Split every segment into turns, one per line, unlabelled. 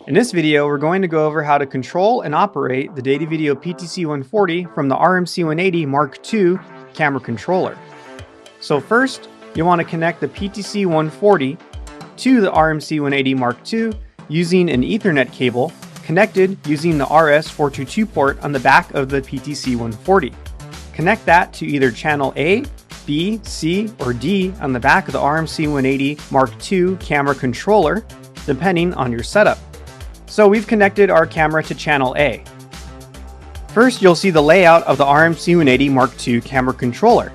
In this video, we're going to go over how to control and operate the Datavideo PTC 140 from the RMC 180 Mark II camera controller. So first, you want to connect the PTC 140 to the RMC 180 Mark II using an Ethernet cable connected using the RS422 port on the back of the PTC 140. Connect that to either channel A, B, C, or D on the back of the RMC 180 Mark II camera controller, depending on your setup. So we've connected our camera to channel A. First, you'll see the layout of the RMC 180 Mark II camera controller.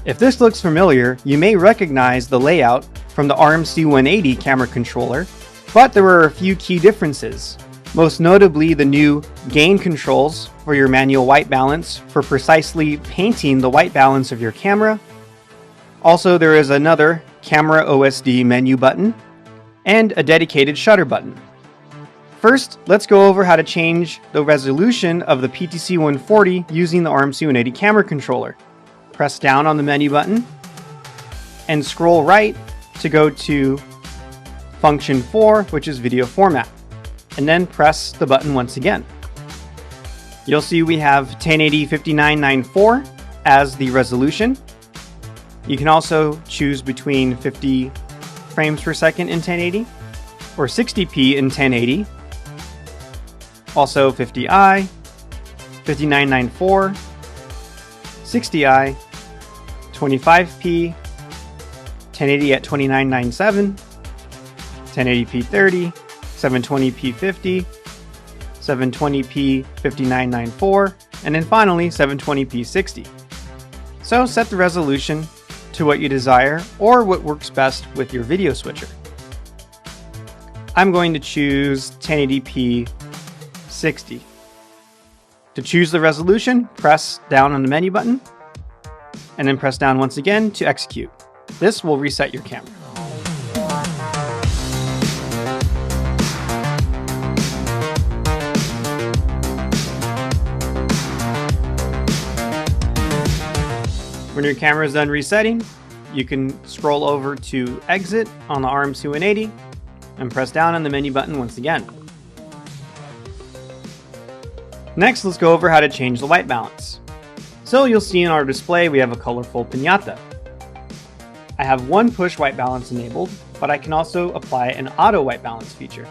If this looks familiar, you may recognize the layout from the RMC 180 camera controller, but there are a few key differences. Most notably, the new gain controls for your manual white balance for precisely painting the white balance of your camera. Also, there is another camera OSD menu button and a dedicated shutter button. First, let's go over how to change the resolution of the PTC 140 using the RMC 180 camera controller. Press down on the menu button and scroll right to go to function 4, which is video format, and then press the button once again. You'll see we have 1080 5994 as the resolution. You can also choose between 50 frames per second in 1080 or 60p in 1080. Also 50i, 5994, 60i, 25p, 1080 at 2997, 1080p 30, 720p 50, 720p 5994, and then finally 720p 60. So set the resolution to what you desire or what works best with your video switcher. I'm going to choose 1080p 60. To choose the resolution, press down on the menu button and then press down once again to execute. This will reset your camera. When your camera is done resetting, you can scroll over to exit on the RMC 180 and press down on the menu button once again. Next, let's go over how to change the white balance. So you'll see in our display we have a colorful piñata. I have one push white balance enabled, but I can also apply an auto white balance feature.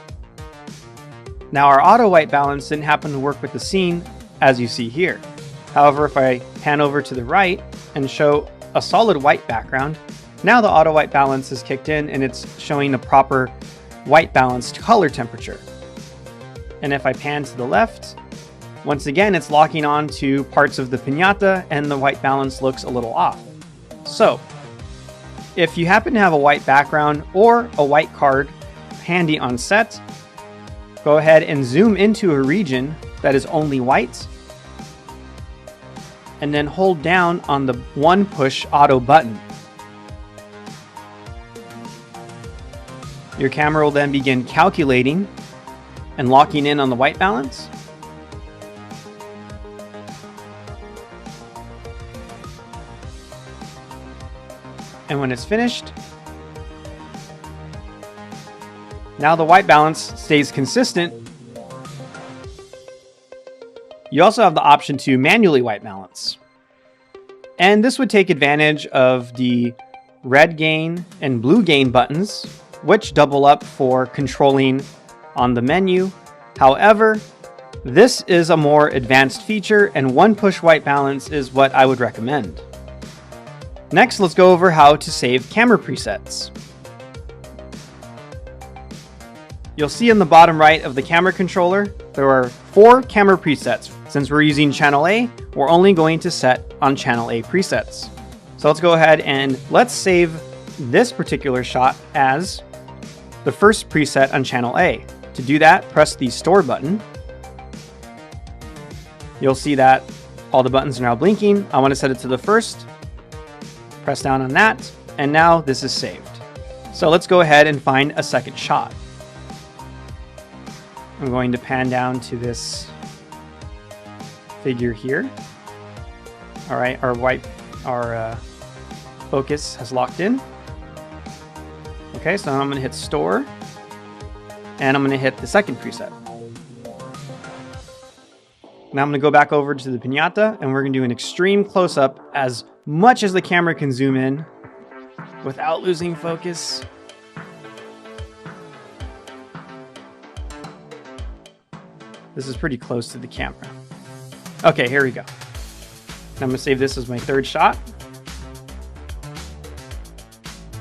Now our auto white balance didn't happen to work with the scene as you see here. However, if I pan over to the right and show a solid white background, now the auto white balance is kicked in and it's showing the proper white balanced color temperature. And if I pan to the left, once again, it's locking on to parts of the piñata and the white balance looks a little off. So, if you happen to have a white background or a white card handy on set, go ahead and zoom into a region that is only white, and then hold down on the one push auto button. Your camera will then begin calculating and locking in on the white balance. And when it's finished, now the white balance stays consistent. You also have the option to manually white balance. And this would take advantage of the red gain and blue gain buttons, which double up for controlling on the menu. However, this is a more advanced feature and one push white balance is what I would recommend. Next, let's go over how to save camera presets. You'll see in the bottom right of the camera controller, there are 4 camera presets. Since we're using channel A, we're only going to set on channel A presets. So let's go ahead and let's save this particular shot as the first preset on channel A. To do that, press the store button. You'll see that all the buttons are now blinking. I want to set it to the first. Press down on that, and now this is saved. So let's go ahead and find a second shot. I'm going to pan down to this figure here. All right, our focus has locked in. Okay, so now I'm going to hit store, and I'm going to hit the second preset. Now I'm going to go back over to the piñata, and we're going to do an extreme close-up as much as the camera can zoom in without losing focus. This is pretty close to the camera. Okay, here we go. I'm going to save this as my third shot.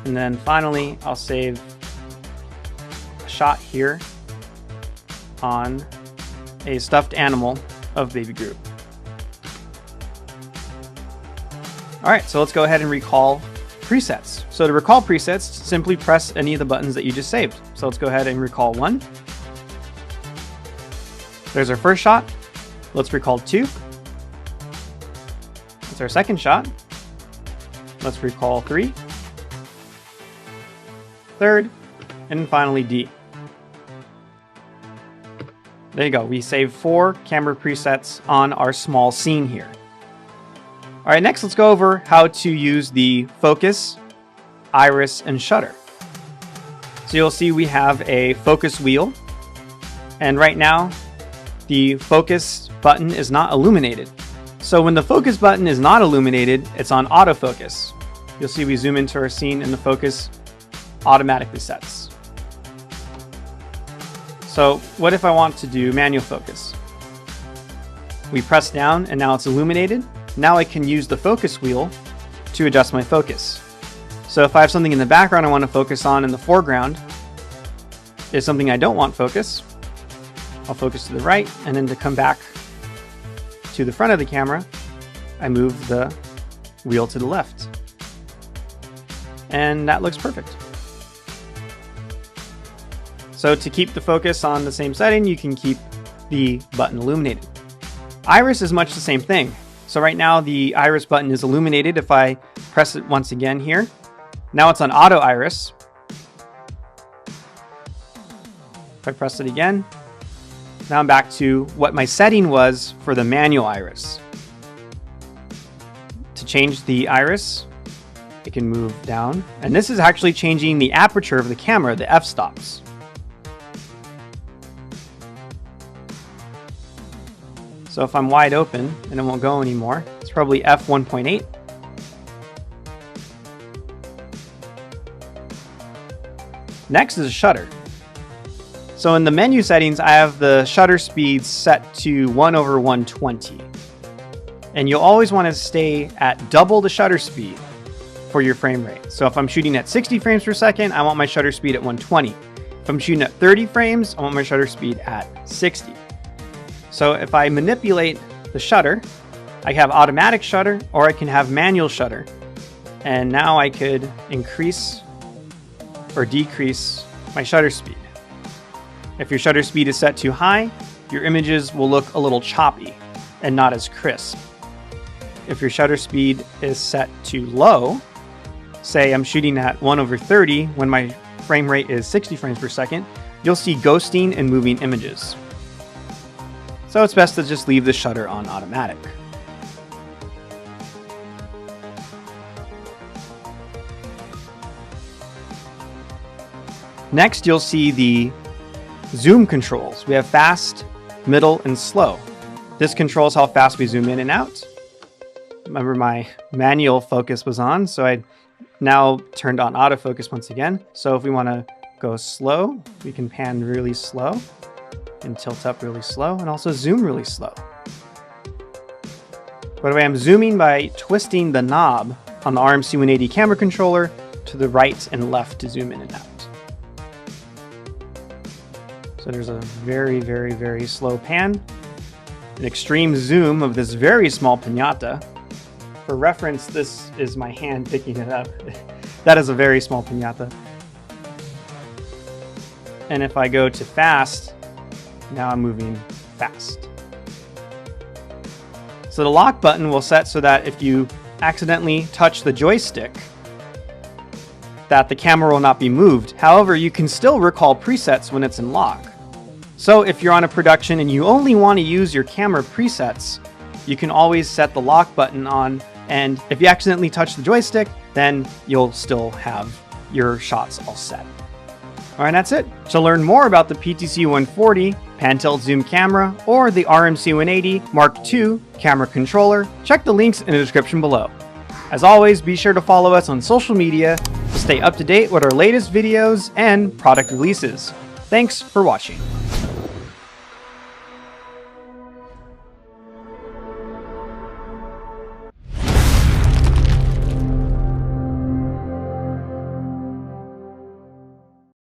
And then finally, I'll save a shot here on a stuffed animal of Baby Groot. All right, so let's go ahead and recall presets. So to recall presets, simply press any of the buttons that you just saved. So let's go ahead and recall 1. There's our first shot. Let's recall 2. That's our second shot. Let's recall 3. Third, and then finally D. There you go. We saved 4 camera presets on our small scene here. All right, next let's go over how to use the focus, iris, and shutter. So you'll see we have a focus wheel, and right now the focus button is not illuminated. So when the focus button is not illuminated, it's on autofocus. You'll see we zoom into our scene and the focus automatically sets. So what if I want to do manual focus? We press down and now it's illuminated. Now I can use the focus wheel to adjust my focus. So if I have something in the background I want to focus on in the foreground is something I don't want focus, I'll focus to the right, and then to come back to the front of the camera, I move the wheel to the left. And that looks perfect. So to keep the focus on the same setting, you can keep the button illuminated. Iris is much the same thing. So right now the iris button is illuminated. If I press it once again here, now it's on auto iris. If I press it again, now I'm back to what my setting was for the manual iris. To change the iris, it can move down. And this is actually changing the aperture of the camera, the f-stops. So if I'm wide open and it won't go anymore, it's probably f1.8. Next is a shutter. So in the menu settings, I have the shutter speed set to 1/120. And you'll always want to stay at double the shutter speed for your frame rate. So if I'm shooting at 60 frames per second, I want my shutter speed at 120. If I'm shooting at 30 frames, I want my shutter speed at 60. So if I manipulate the shutter, I have automatic shutter or I can have manual shutter. And now I could increase or decrease my shutter speed. If your shutter speed is set too high, your images will look a little choppy and not as crisp. If your shutter speed is set too low, say I'm shooting at 1/30 when my frame rate is 60 frames per second, you'll see ghosting and moving images. So it's best to just leave the shutter on automatic. Next, you'll see the zoom controls. We have fast, middle, and slow. This controls how fast we zoom in and out. Remember my manual focus was on, so I now turned on autofocus once again. So if we want to go slow, we can pan really slow and tilt up really slow and also zoom really slow. By the way, I'm zooming by twisting the knob on the RMC 180 camera controller to the right and left to zoom in and out. So there's a very, very, very slow pan, an extreme zoom of this very small piñata. For reference, this is my hand picking it up. That is a very small piñata. And if I go to fast, now I'm moving fast. So the lock button will set so that if you accidentally touch the joystick, that the camera will not be moved. However, you can still recall presets when it's in lock. So if you're on a production and you only want to use your camera presets, you can always set the lock button on, and if you accidentally touch the joystick, then you'll still have your shots all set. Alright, that's it. To learn more about the PTC 140 pan-tilt zoom camera or the RMC 180 Mark II camera controller, check the links in the description below. As always, be sure to follow us on social media to stay up to date with our latest videos and product releases. Thanks for watching.